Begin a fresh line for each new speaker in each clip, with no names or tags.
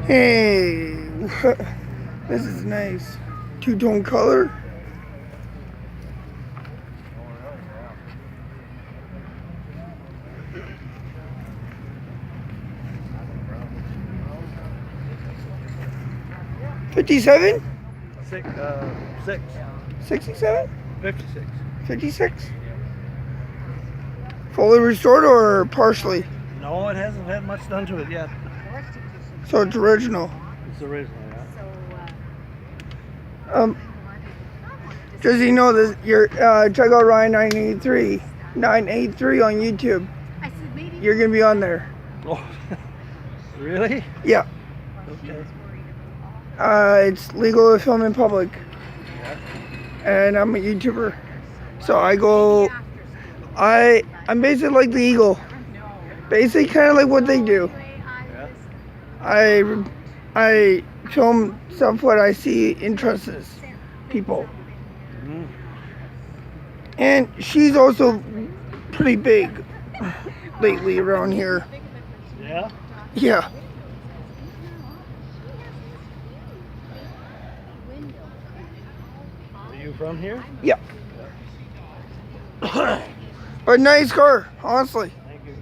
Hey, this is nice. Two-tone color. $57? 67?
56.
56? Fully restored or partially?
No, it hasn't had much done to it yet.
So it's original.
It's original, yeah.
Just so you know, this you're check out Ryan 983 on YouTube. You're gonna be on there.
Oh, really?
Yeah.
Okay.
It's legal to film in public, and I'm a YouTuber, so I'm basically like the Eagle, basically kind of like what they do.
Yeah.
I film stuff what I see interests people.
Mm-hmm.
And she's also pretty big lately around here.
Yeah?
Yeah.
Are you from here?
Yeah. But nice car, honestly.
Thank you.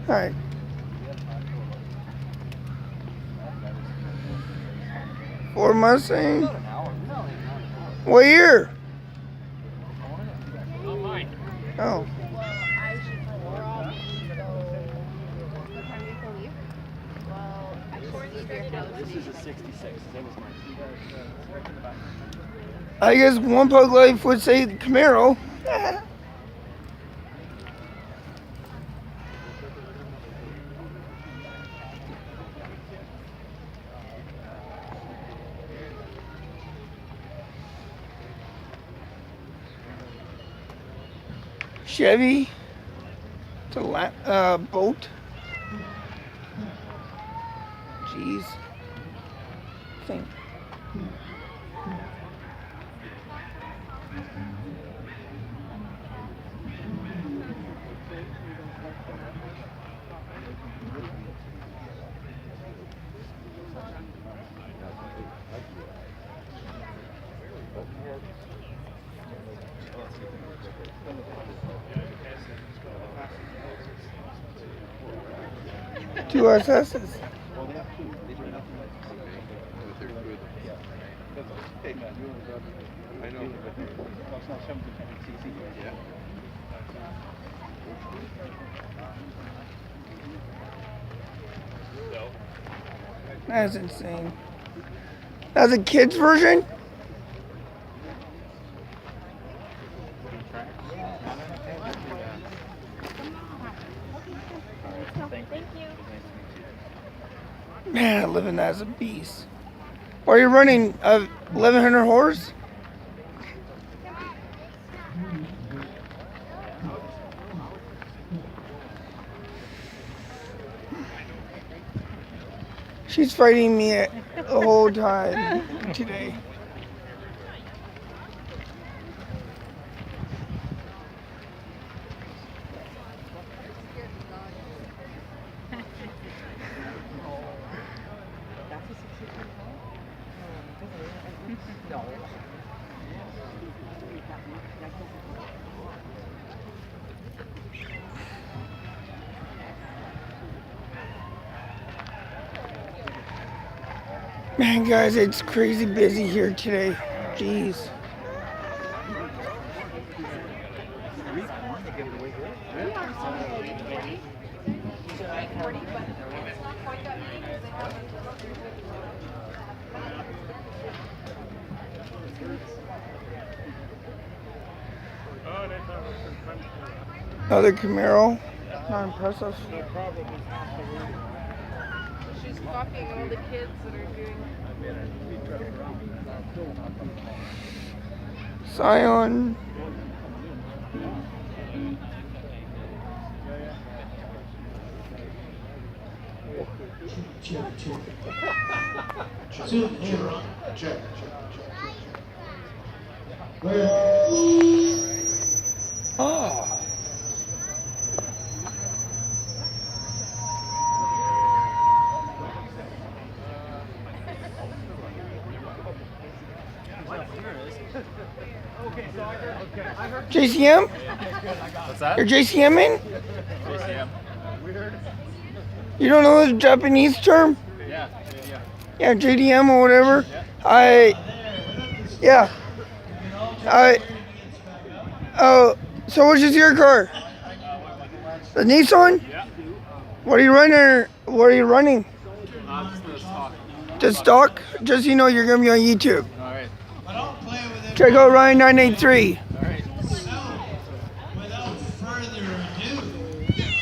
All right. Ford Mustang. What year? Oh.
This is a 66. That was mine.
I guess one pug life would say the Camaro. Chevy. It's a boat. Jeez. Thing. Two SS's. That's insane. That's a kid's version? Man, living as a beast. Are you running 1100 horse? She's fighting me the whole time today. Man, guys, it's crazy busy here today. Jeez. Another Camaro. Not impressive.
She's copying all the kids that are doing.
Scion.
Check. Two, hey, Ron. Check.
Oh. JCM?
What's that?
You're JCMing?
JCM.
You don't know the Japanese term?
Yeah.
Yeah, JDM or whatever. So which is your car? The Nissan?
Yeah.
What are you running? What are you running?
Just the stock.
Just stock? Just so you know, you're gonna be on YouTube.
All right.
Check out Ryan 983.
All right.
Without further ado,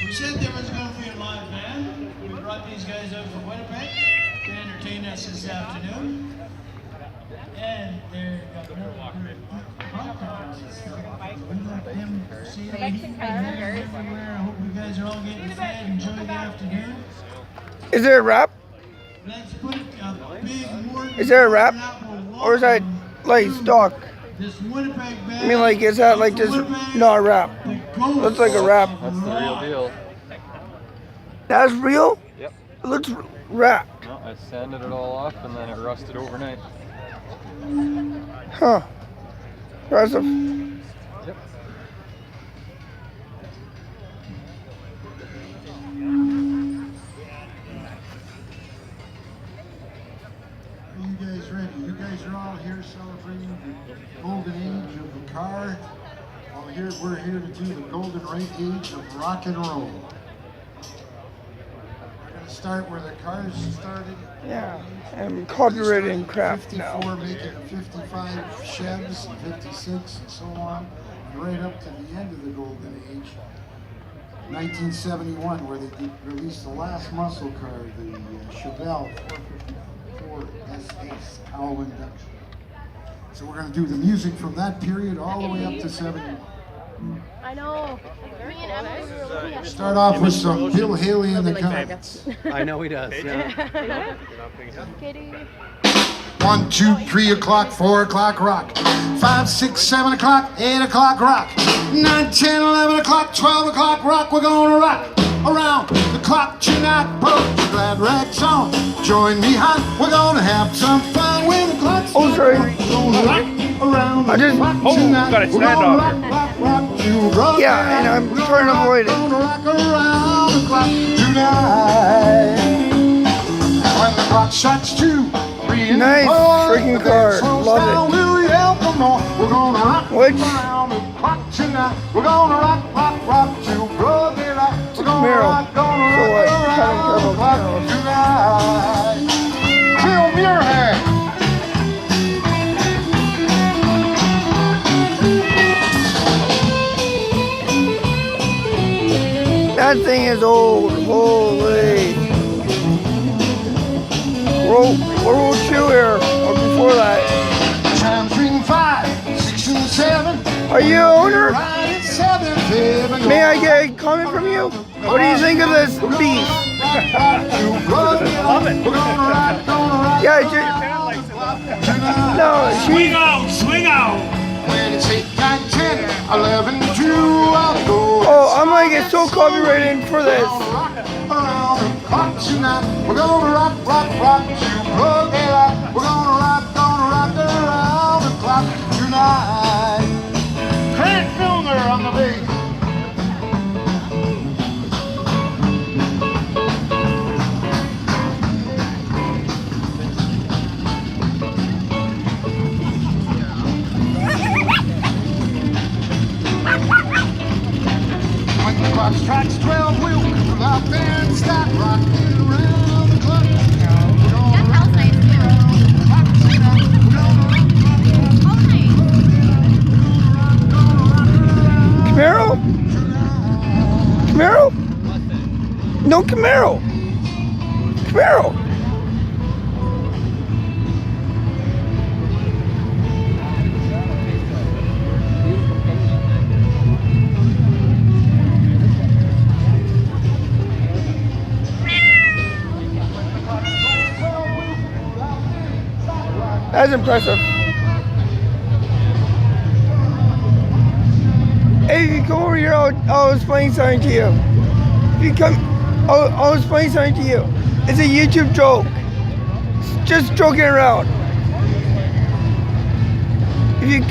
we said there was going to be a live band. We brought these guys out from Winnipeg to entertain us this afternoon. And they're got everywhere. I hope you guys are all getting fed. Enjoy the afternoon.
Is there a rap?
Let's put a big morden.
Is there a rap? Or is that like stock?
This Winnipeg band.
I mean, like, is that like just not a rap? Looks like a rap.
That's the real deal.
That's real?
Yep.
It looks rap.
No, I sanded it all off and then it rusted overnight.
Huh. Impressive.
Yep.
Are you guys ready? You guys are all here celebrating the golden age of the car. We're here to do the golden right age of rock and roll. We're going to start where the cars started.
Yeah. I'm copyrighting crap now.
54 making 55 Chevs and 56 and so on. And right up to the end of the golden age. 1971, where they released the last muscle car, the Chevelle 454 S-Ace Powell induction. So we're going to do the music from that period all the way up to 71.
I know. Me and Emily were looking at
Start off with some Bill Haley and the Comets.
I know he does. Yeah.
Kitty.
1, 2, 3 o'clock, 4 o'clock, rock. 5, 6, 7 o'clock, 8 o'clock, rock. 9, 10, 11 o'clock, 12 o'clock, rock. We're gonna rock around the clock tonight. Put your glad rags on. Join me hot. We're gonna have some fun when the clock's
Oh, sorry.
We're gonna rock around
I
the
just-
clock
Oh,
tonight.
got it,
We're
stand
gonna
off
rock you, brother.
Yeah, and I'm
We're
trying to
gonna
avoid it.
Gonna rock around the clock tonight. When the clock strikes 2, 3, and
Nice
4,
freaking
the
car.
dance slows
Love
down,
it.
we'll yell for more. We're gonna rock
Which-
around the clock tonight. We're gonna rock till broad daylight. We're gonna
Camaro.
rock
So what? I don't care
around the
about
clock
Camaros.
tonight. Bill Muirhead.
That thing is old. Holy. World War II era, or before that.
Chimes ring 5, 6, and 7.
Are you an owner?
Right at 7, 7.
May I get a comment from you? What do you think of this beef?
Love it.
Yeah, no,
Swing out, swing out. When it's 8, 9, 10, 11, 2, I'll go.
Oh, I'm gonna get so copyrighted for this.
Rock around the clock tonight. We're gonna rock till broad daylight. We're gonna rock around the clock tonight. Craig Filner on the bass. When the clock strikes 12, we'll pull out there and start rocking around the clock. We're gonna rock around the clock tonight. We're gonna rock
Camaro? Camaro? No Camaro. Camaro. That's impressive. Hey, if you come over here, I'll explain something to you. If you come, I'll explain something to you. It's a YouTube joke. It's just joking around. If you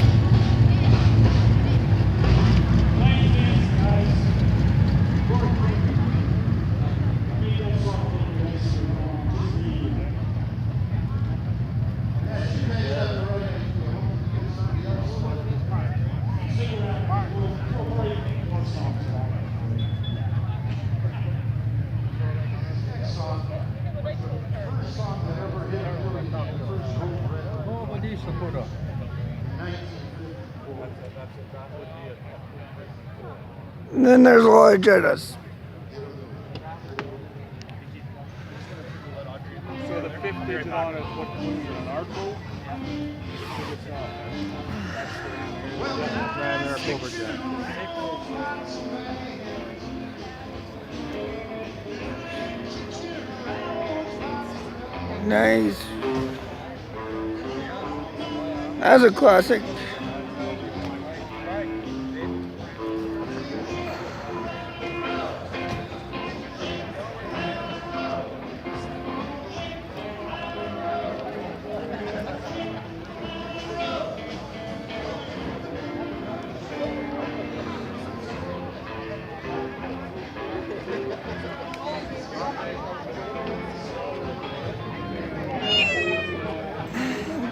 And then there's a lot of Jeddas.
So the fifth digit on is what an arc bolt.
Nice. That's a classic.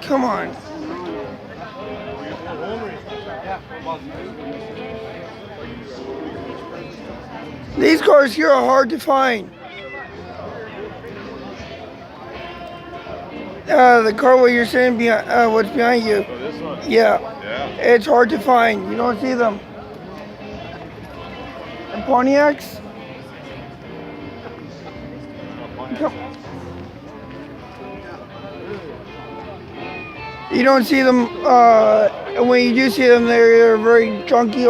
Come on. These cars here are hard to find. The car what you're sitting behind, what's behind you.
Oh, this one?
Yeah.
Yeah.
It's hard to find. You don't see them. And Pontiacs? Come. You don't see them, and when you do see them, they're very junky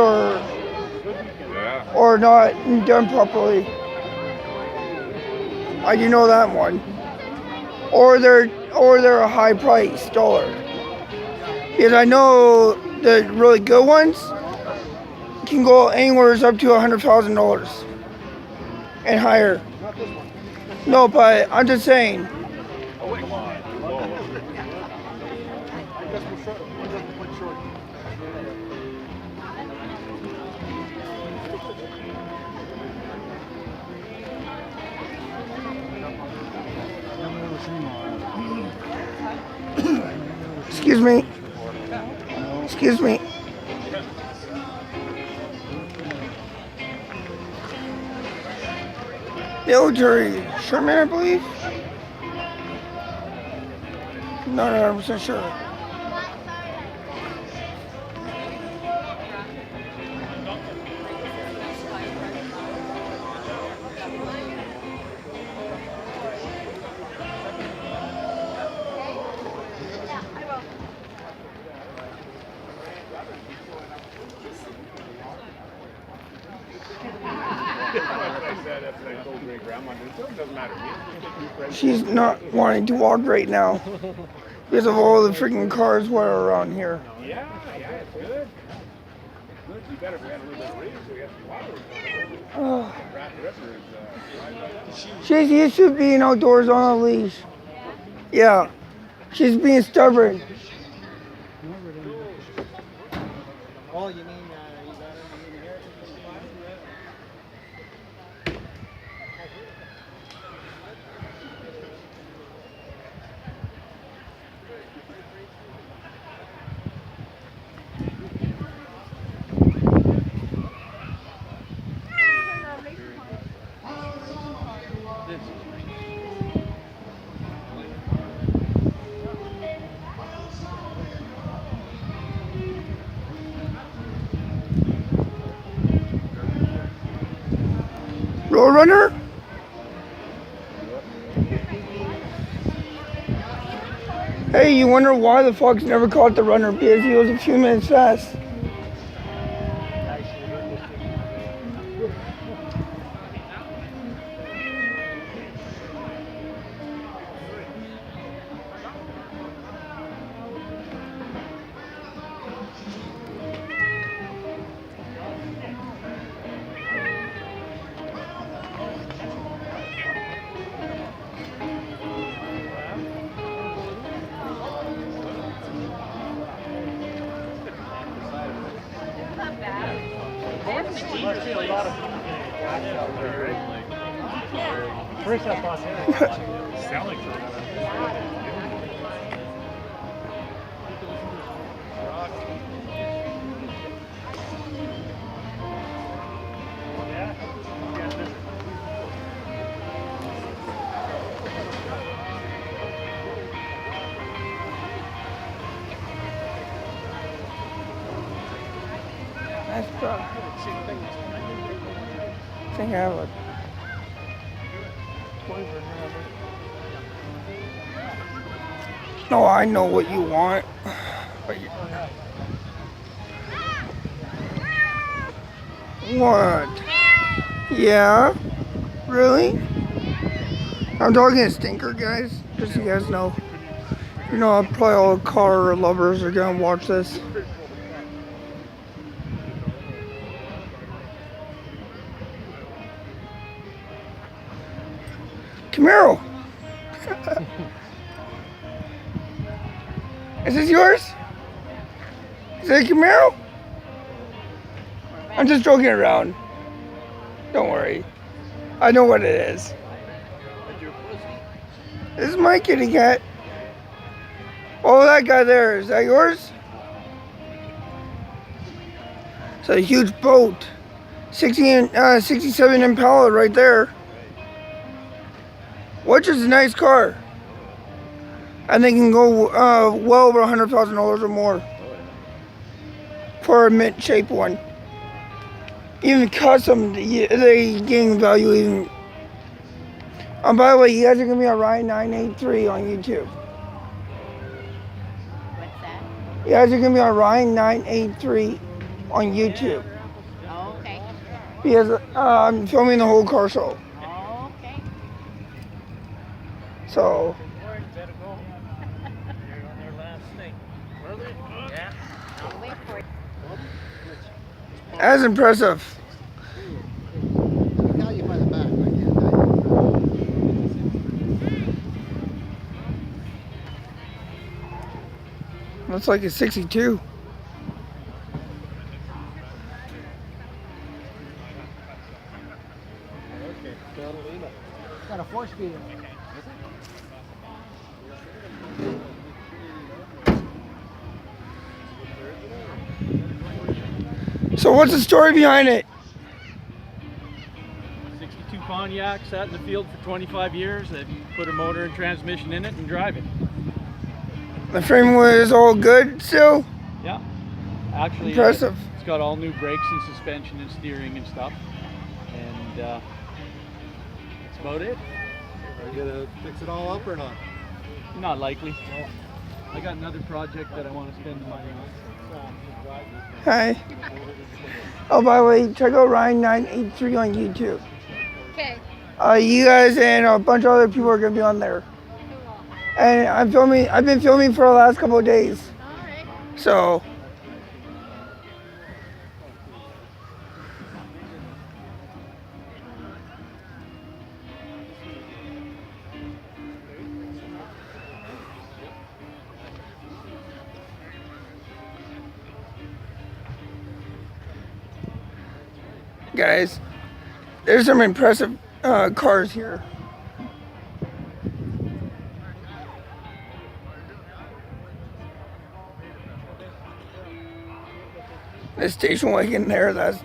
or not done properly. I do know that one. Or they're a high price dollar. Because I know the really good ones can go anywhere up to $100,000 and higher. No, but I'm just saying. Excuse me. Excuse me. Military Sherman, I believe. Not 100% sure. She's not wanting to walk right now because of all the freaking cars that are around here.
Yeah, it's good. Good, you better have a little bit of reason, so you have to water.
She's used to being outdoors on a leash. Yeah, she's being stubborn.
Oh, you mean you got her in here?
Roadrunner? Hey, you wonder why the Fox never caught the runner? Because he was a few minutes fast.
must be a lot of first I thought selling for
Nice truck. I think I have a No, I know what you want. What? Yeah? Really? I'm talking to Stinker, guys. Just so you guys know. You know, probably all car lovers are gonna watch this. Camaro! Is this yours? Is it a Camaro? I'm just joking around. Don't worry. I know what it is. This is my kitty cat. Oh, that guy there. Is that yours? It's a huge boat. 67 Impala right there. Which is a nice car. And they can go well over $100,000 or more for a mint shaped one. Even custom, they gain value even. By the way, you guys are gonna be on Ryan 983 on YouTube.
What's that?
You guys are gonna be on Ryan 983 on YouTube.
Oh, okay.
Because I'm filming the whole car show.
Oh, okay.
So.
Wait for it.
That's impressive.
I got you by the back. I can't tell you.
Looks like a 62.
Got a 4-speeder.
So what's the story behind it?
62 Pontiac, sat in the field for 25 years. They put a motor and transmission in it and drive it.
The frame was all good still?
Yeah. Actually,
Impressive.
It's got all new brakes and suspension and steering and stuff. And that's about it.
Are you gonna fix it all up or not?
Not likely. I got another project that I want to spend the money on.
Hi. Oh, by the way, check out Ryan 983 on YouTube.
Okay.
You guys and a bunch of other people are gonna be on there. And I've been filming for the last couple of days.
Alright.
So. Guys, there's some impressive cars here. The station wagon there, that's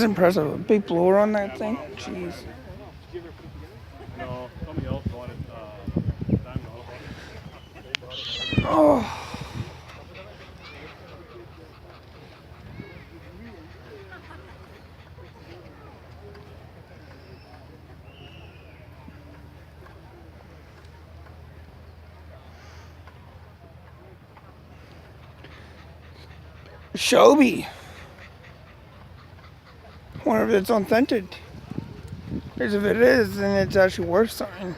impressive. A big blower on that thing. Jeez.
No, somebody else wanted
Oh. Shelby. Wonder if it's authentic. Because if it is, then it's actually worth something.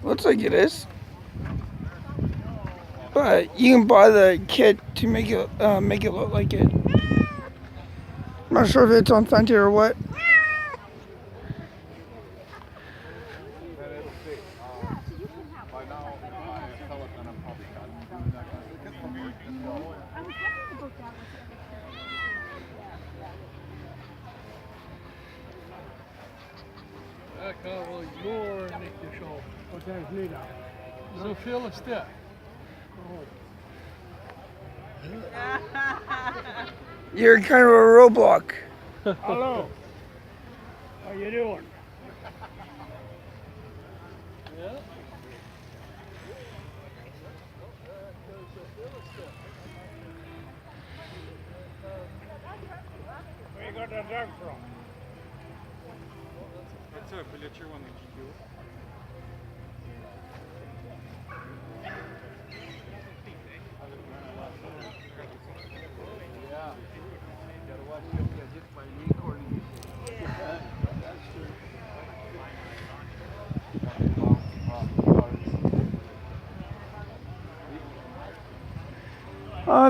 Looks like it is. but you can buy the kit to make it look like it. I'm not sure if it's authentic or what.
Jag kan väl igår mycket så.
Och sen middag.
Så fylls det.
You're kind of a roadblock.
Hello. How you doing? Where you got that dog from?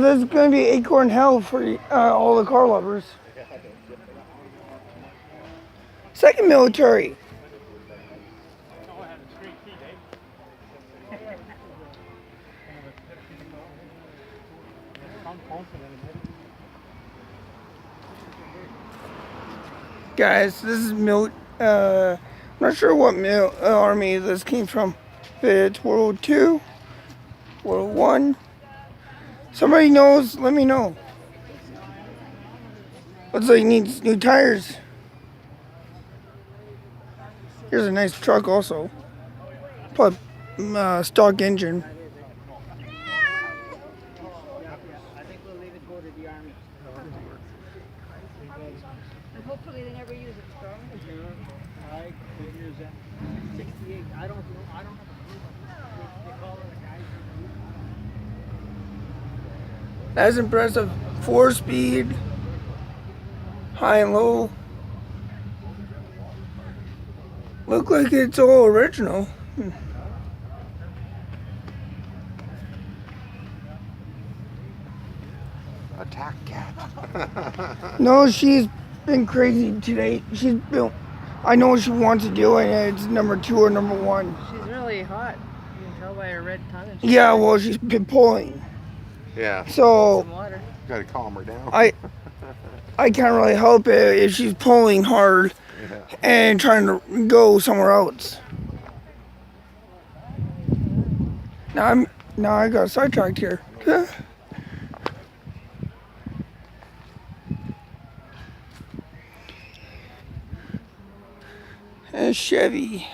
This is going to be acorn hell for all the car lovers. Second military. Guys, this is I'm not sure what army this came from. If it's World War II, World War I. Somebody knows, let me know. Looks like it needs new tires. Here's a nice truck also. Plus, stock engine.
I think we'll leave it go to the army.
And hopefully they never use it, strong.
I could use that. 68. I don't know. I don't have a clue. They call it a guy.
That's impressive. 4-speed, high and low. Look like it's all original.
Attack cat.
No, she's been crazy today. She's been, I know what she wants to do, and it's number 2 or number 1.
She's really hot. You can tell by her red tongue. And
Yeah, well, she's been pulling.
Yeah.
So
some water.
Gotta calm her down.
I can't really help it if she's pulling hard and trying to go somewhere else. Now I got sidetracked here. And Chevy.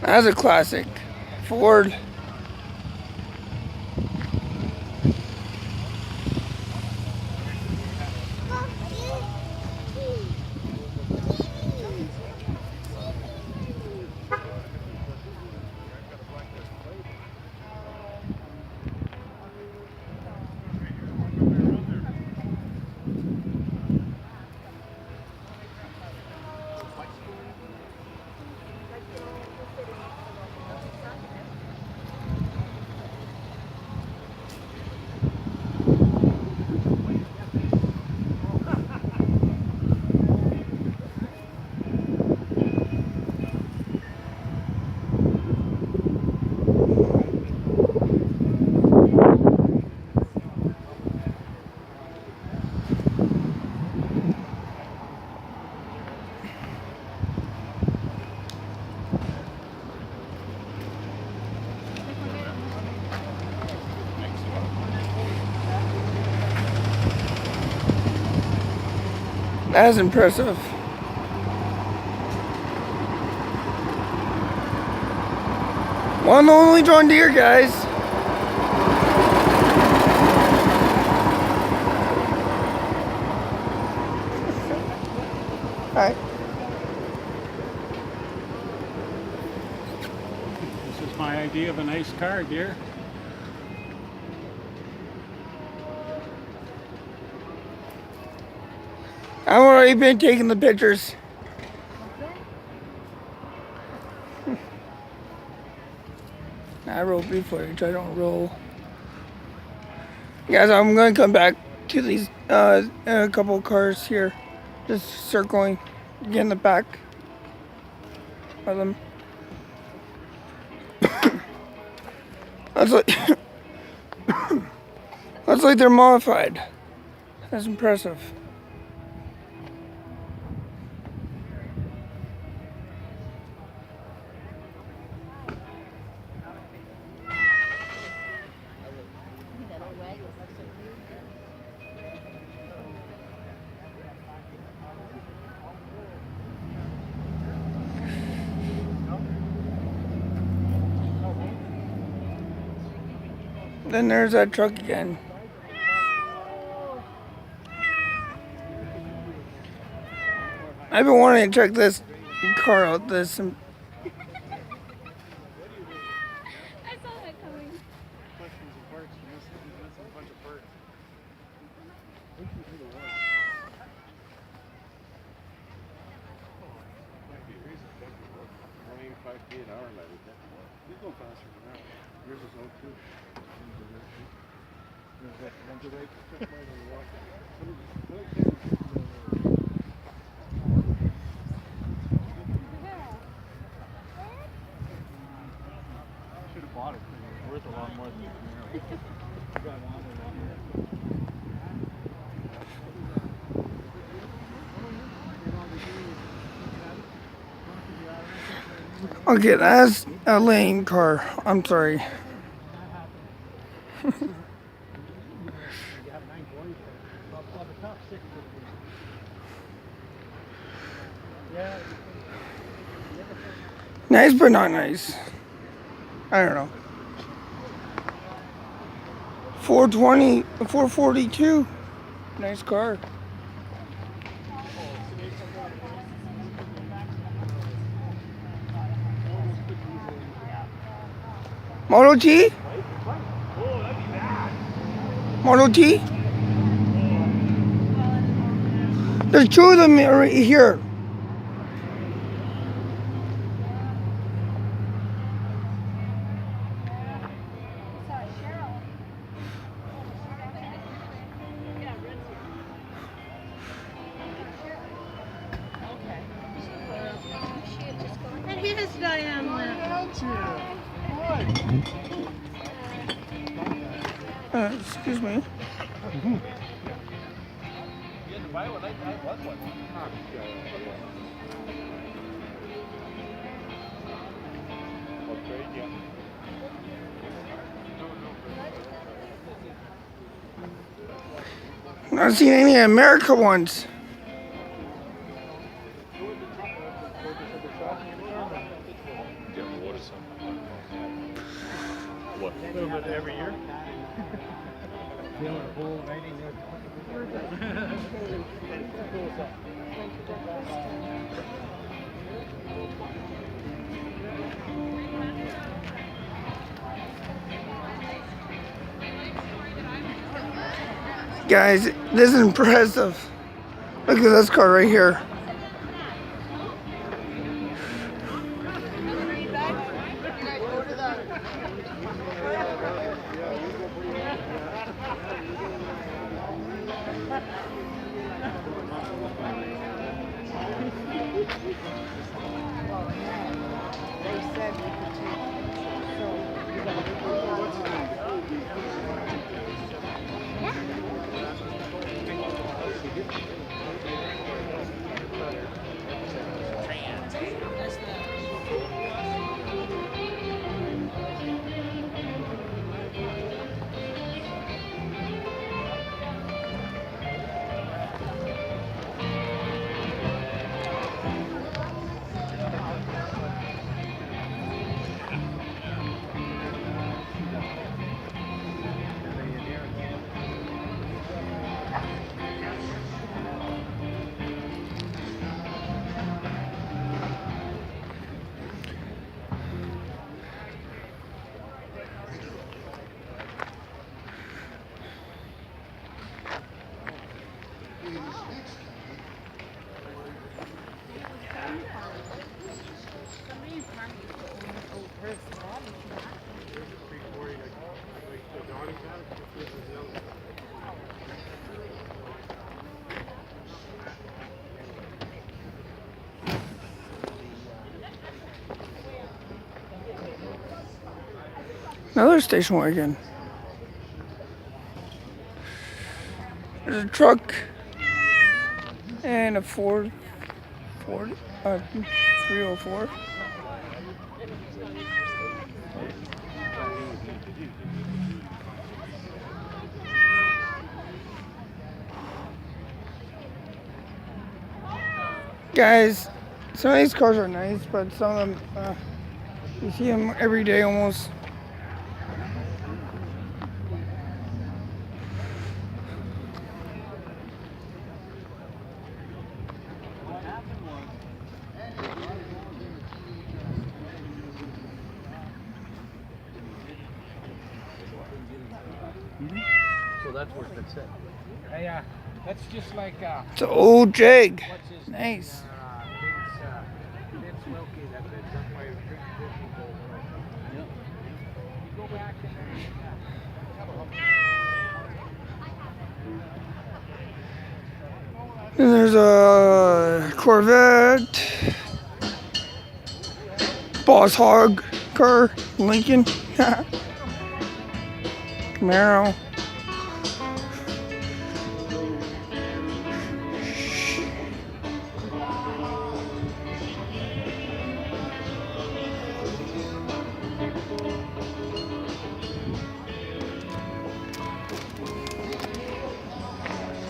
That's a classic. Ford. That's impressive. One and only John Deere, guys. Alright.
This is my idea of a nice car, dear.
I've already been taking the pictures. I roll B footage, I don't roll. Guys, I'm gonna come back to these a couple cars here. Just circling, get in the back of them. That's like that's like they're modified. That's impressive. Then there's that truck again. I've been wanting to check this car out.
I saw that coming.
Should have bought it because it was worth a lot more than the Camaro.
Okay, that's a lame car. I'm sorry. Nice, but not nice. I don't know. 420, 442. Nice car. Model T? Model T? There's two of them right here.
And here's Diane left.
Excuse me. Not seen any America ones.
What? A little bit every year.
Guys, this is impressive. Look at this car right here. Another station wagon. There's a truck and a Ford 304. Guys, some of these cars are nice, but some of them, you see them every day almost.
So that's where it's been set.
Hey, that's just like,
It's an old Jag.
what's his
Nice.
Vince Wilkie that lives up by Big Bowl.
Yep.
You go back in there.
And there's a Corvette, Boss Hog car, Lincoln, Camaro.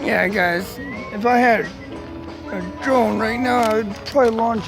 Yeah, guys, if I had a drone right now, I would probably launch